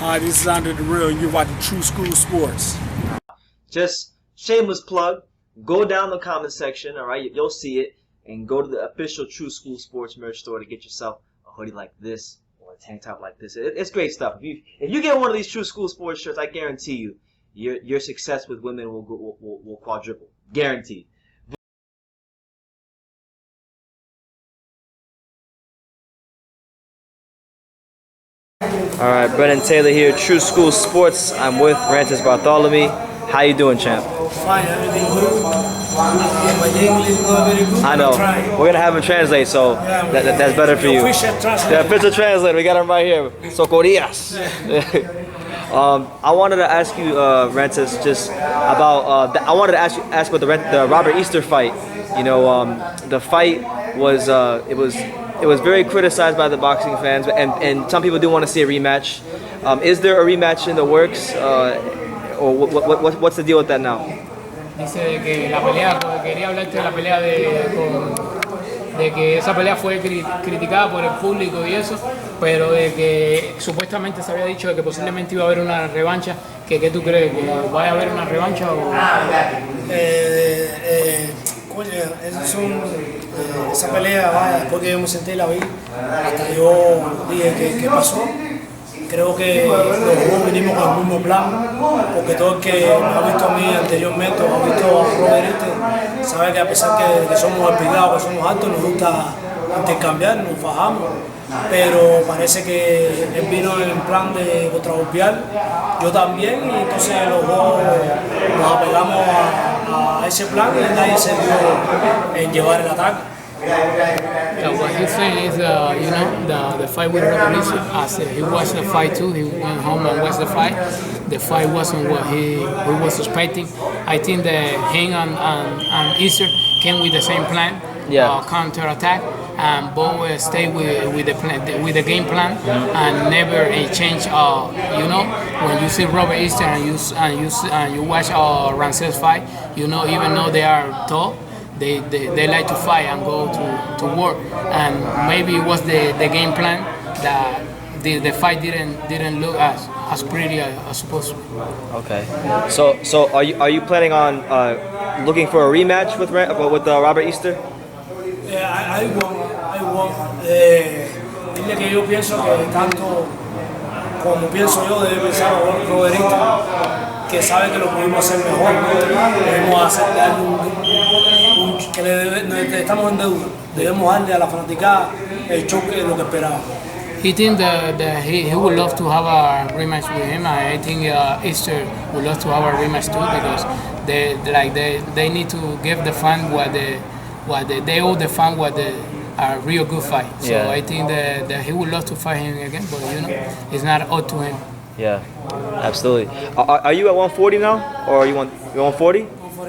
Hi, this is Andre the Real, and you're watching True School Sports. Just shameless plug. Go down the comment section, all right? You'll see it, and go to the official True School Sports merch store to get yourself a hoodie like this or a tank top like this. It's great stuff. If you get one of these True School Sports shirts, I guarantee you, your success with women will quadruple, guaranteed. All right, Brennan Taylor here, True School Sports. I'm with Rances Barthelemy. How you doing, champ? Fine, everything good. My English is not very good. I know. We're gonna have him translate, so that's better for you. The official translator, we got him right here. Socorías. I wanted to ask you, Rances, just about. I wanted to ask about the Robert Easter fight. You know, the fight was it was very criticized by the boxing fans, and some people do want to see a rematch. Is there a rematch in the works, or what's the deal with that now? Dice que la pelea, quería hablarte de la pelea de que esa pelea fue criticada por el público y eso, pero de que supuestamente se había dicho de que posiblemente iba a haber una revancha. ¿Qué tú crees? ¿Que vaya a haber una revancha o...? Coño, esa pelea, vaya, después que yo me senté y la vi, hasta yo dije que pasó. Creo que los dos vinimos con el mismo plan, porque todo el que me ha visto a mí anteriormente, o ha visto a Robert, sabe que a pesar que somos espigados, que somos altos, nos gusta intercambiar, nos fajamos. Pero parece que él vino en plan de contragolpear, yo también, y entonces los dos nos apegamos a ese plan y nadie se dio en llevar el ataque. What he's saying is, the fight with Robert Easter, as he watched the fight too, he went home and watched the fight. The fight wasn't what he was expecting. I think that him and Easter came with the same plan, counter attack, and both stayed with the game plan and never change. When you see Robert Easter and you watch Rances fight, even though they are tall, they like to fight and go to work, and maybe it was the game plan that the fight didn't look as pretty as supposed to. Okay, so are you planning on looking for a rematch with Robert Easter? Yeah, I want. Dile que yo pienso que tanto como pienso yo debe pensar Robert Easter, que sabe que lo pudimos hacer mejor, debemos hacer que estamos en deuda, debemos darle a la fanaticada el choque de lo que esperaba. He thinks that he would love to have a rematch with him. I think Easter would love to have a rematch too, because they need to give the fan what they owe the fan a real good fight. So I think that he would love to fight him again, but it's not up to him. Yeah, absolutely. Are you at 140 now, or are you 140?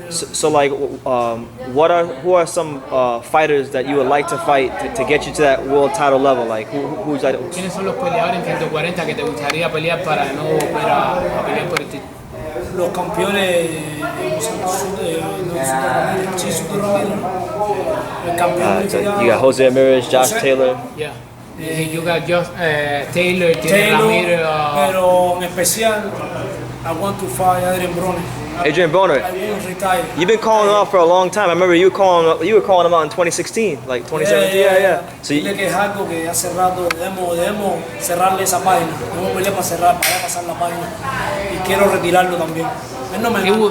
So like, who are some fighters that you would like to fight to get you to that world title level? Like, who's that? ¿Quiénes son los peleadores en 140 que te gustaría pelear para no volver a pelear por el título? Los campeones, el campeón. You got Jose Ramirez, Josh Taylor. Yeah. You got Josh Taylor, Ramirez. Pero en especial, I want to fight Adrien Broner. Adrien Broner. You've been calling him out for a long time. I remember you were calling him out in 2016, like 2017. Yeah. So dile que es algo que hace rato debemos cerrarle esa página. Debemos pelear para pasar la página. Y quiero retirarlo también.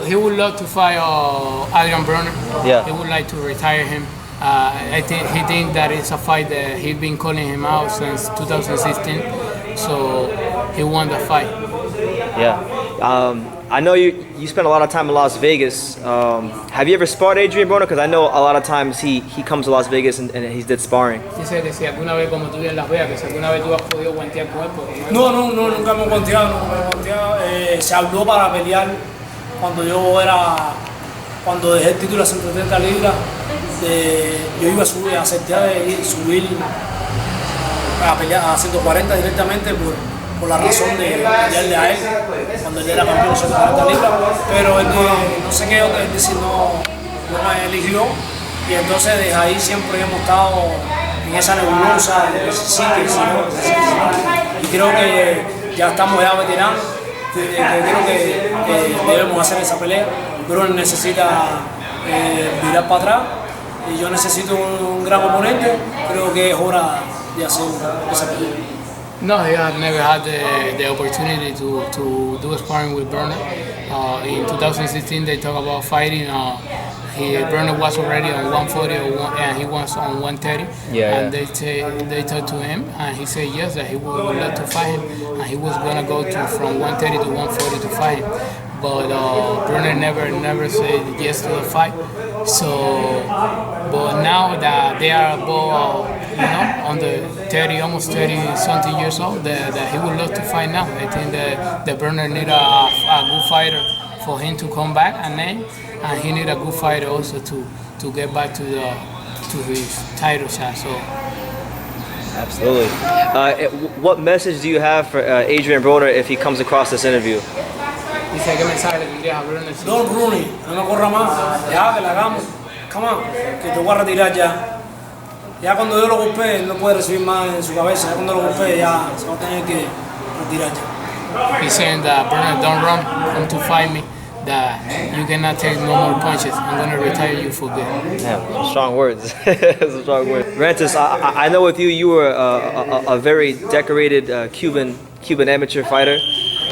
He would love to fight Adrien Broner. Yeah. He would like to retire him. I think he thinks that it's a fight that he's been calling him out since 2016. So he won the fight. Yeah. I know you spent a lot of time in Las Vegas. Have you ever sparred Adrien Broner? Because I know a lot of times he comes to Las Vegas and he did sparring. Dice que si alguna vez, como tú en Las Vegas, que si alguna vez tú has podido guantear con él. No, nunca hemos guanteado. Se habló para pelear cuando dejé el título a 130 libras. Yo iba a subir a pelear a 140 directamente por la razón de pelearle a él cuando él era campeón de 140 libras, pero él no sé qué, él decir, no me eligió, y entonces desde ahí siempre hemos estado en esa nebulosa de que sí, y creo que ya estamos ya veteranos, creo que debemos hacer esa pelea. Broner necesita mirar para atrás y yo necesito un gran oponente. Creo que es hora de hacer esa pelea. No, I have never had the opportunity to do sparring with Broner. In 2016, they talk about fighting. Broner was already on 140 and he was on 130. And they talked to him and he said yes, that he would love to fight him. And he was going to go from 130 to 140 to fight him. But Broner never said yes to the fight. So, but now that they are both, on the 30, almost 30-something years old, that he would love to fight now. I think that Broner need a good fighter for him to come back, and he need a good fighter also to get back to his title shot. So. Absolutely. What message do you have for Adrien Broner if he comes across this interview? Dice, ¿qué mensaje le tendrías a Broner? Don't Rooney, no me corra más, ya que la hagamos, come on, que te voy a retirar ya. Ya cuando yo lo golpee, no puede recibir más en su cabeza, ya cuando lo golpee ya se va a tener que retirar ya. He's saying that Broner, don't run, come to fight me, that you cannot take no more punches, I'm going to retire you for good. Yeah, strong words. Strong words. Rances, I know with you, you were a very decorated Cuban amateur fighter.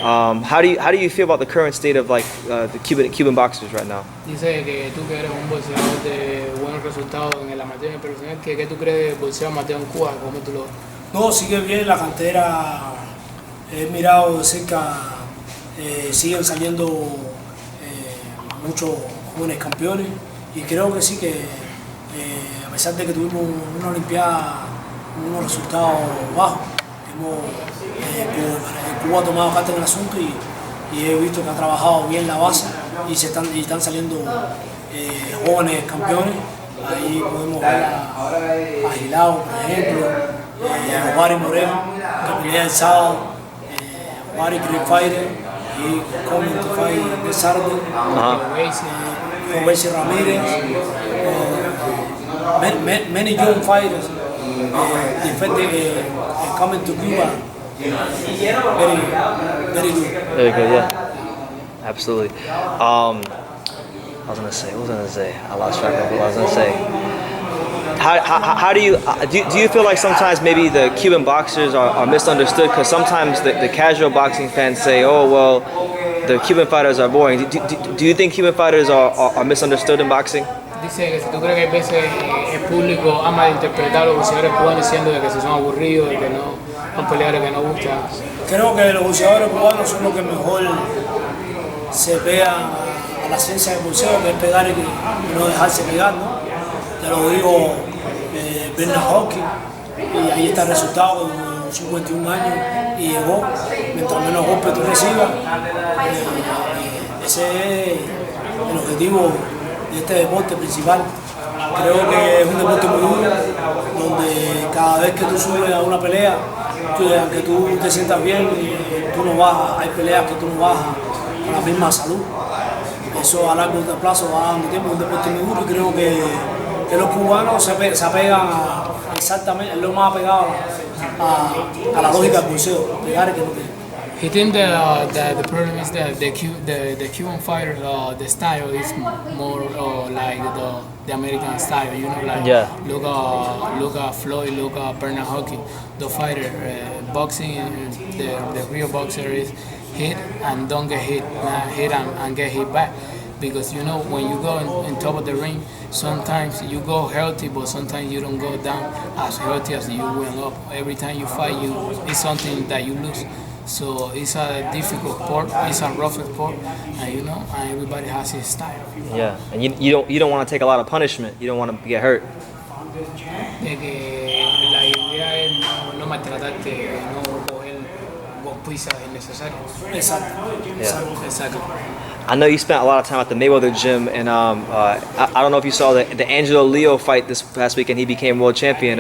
How do you feel about the current state of the Cuban boxers right now? Dice que tú que eres un boxeador de buenos resultados en el amateur y el profesional, ¿qué tú crees del boxeo amateur en Cuba? ¿Cómo tú lo ves? No, sigue bien la cantera, he mirado de cerca, siguen saliendo muchos jóvenes campeones y creo que sí que a pesar de que tuvimos una olimpiada, unos resultados bajos, Cuba ha tomado carta en el asunto y he visto que ha trabajado bien la base y están saliendo jóvenes campeones. Ahí podemos ver a Gilao, por ejemplo, a Wari Moreno, que pelea el sábado, Wari Great Fighter, y coming to fight this Saturday, Rances Ramirez, many young fighters coming to Cuba. Very good. Very good, yeah. Absolutely. What was I gonna say? I lost track of what I was gonna say. How do you feel like sometimes maybe the Cuban boxers are misunderstood? Because sometimes the casual boxing fans say, oh well, the Cuban fighters are boring. Do you think Cuban fighters are misunderstood in boxing? Dice que si tú crees que a veces el público ama interpretar a los boxeadores cubanos diciendo de que si son aburridos, de que no son peleadores que no gustan. Creo que los boxeadores cubanos son los que mejor se pegan a la ciencia del boxeo, que es pegar y no dejarse pegar, ¿no? Te lo digo, Bernard Hopkins, y ahí está el resultado con 51 años y llegó, mientras menos golpes tú recibas, ese es el objetivo de este deporte principal. Creo que es un deporte muy duro, donde cada vez que tú subes a una pelea, aunque tú te sientas bien, tú no bajas, hay peleas que tú no bajas con la misma salud. Eso a largo plazo va dando tiempo, es un deporte muy duro y creo que los cubanos se apegan exactamente, es lo más apegado a la lógica del boxeo, pegar que no te. He think that the problem is that the Cuban fighter, the style is more like the American style, like look at Floyd, look at Bernard Hopkins, the fighter. Boxing, the real boxer is hit and don't get hit, hit and get hit back. Because when you go in top of the ring, sometimes you go healthy, but sometimes you don't go down as healthy as you went up. Every time you fight, it's something that you lose. So it's a difficult sport, it's a rough sport, and and everybody has his style. Yeah, and you don't want to take a lot of punishment. You don't want to get hurt. De que la idea es no maltratarte, no coger golpizas innecesarias. Exacto. I know you spent a lot of time at the Mayweather gym, and I don't know if you saw the Angelo Leo fight this past weekend. He became world champion.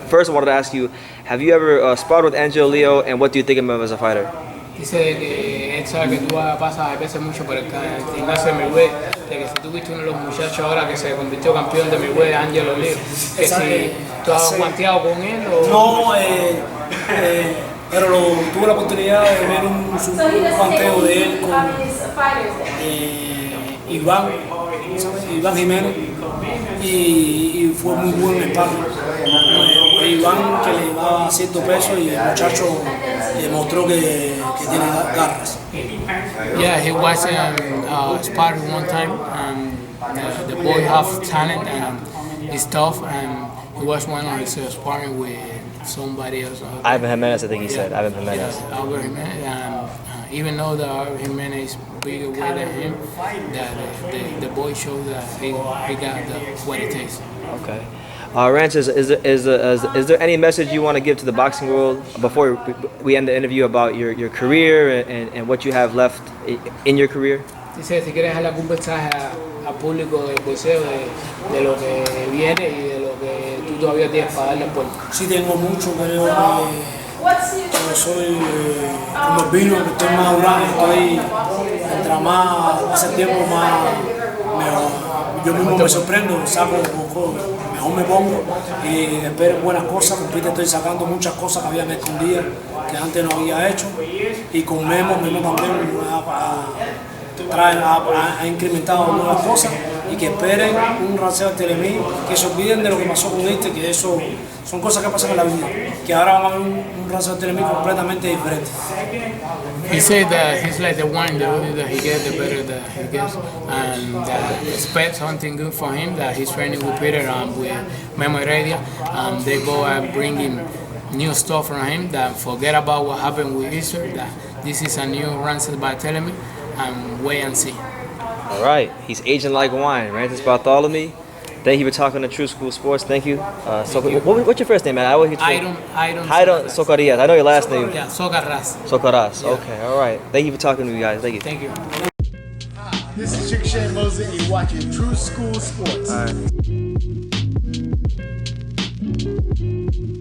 First, I wanted to ask you, have you ever sparred with Angelo Leo, and what do you think of him as a fighter? Dice que él sabe que tú pasas a veces mucho por el gimnasio de Mayweather, de que si tú viste uno de los muchachos ahora que se convirtió campeón de Mayweather, Angelo Leo, que si tú has guanteado con él o... No, pero tuve la oportunidad de ver un panteo de él con Iván Jiménez y fue muy buen sparring. Iván que le daba cierto peso y el muchacho demostró que tiene garras. Yeah, he was sparring one time. The boy have talent and he's tough, and he was one of his sparring with somebody else. Ivan Jimenez, I think he said. Ivan Jimenez. Yeah, Albert Jimenez. And even though the Jimenez is bigger weight than him, that the boy showed that he got what it takes. Okay. Rances, is there any message you want to give to the boxing world before we end the interview about your career and what you have left in your career? Dice, si quieres dejar algún mensaje al público del boxeo de lo que viene y de lo que tú todavía tienes para darle por. Sí, tengo mucho, creo que soy como el vino, que estoy más madurando, mientras más hace tiempo yo mismo me sorprendo, saco un poco, mejor me pongo y espero buenas cosas. Con Peter estoy sacando muchas cosas que había me escondidas, que antes no había hecho, y con Memo también ha incrementado nuevas cosas, y que esperen un Rances Barthelemy, que se olviden de lo que pasó con que eso son cosas que pasan en la vida, que ahora van a ver un Rances Barthelemy completamente diferente. He said that he's like the wine, the older that he gets, the better that he gets, and that expect something good for him, that he's training with Peter and with Memo Heredia, they go and bringing new stuff from him, that forget about what happened with Easter, that this is a new Rances Barthelemy, and wait and see. All right, he's aging like wine. Rances Barthelemy. Thank you for talking to True School Sports. Thank you. What's your first name, man? I always Iron Socarias. I know your last name. Yeah, Socarras. Socarras. Okay, all right. Thank you for talking to me, guys. Thank you. Thank you. This is Chick Shane Mosley, and you're watching True School Sports. All right.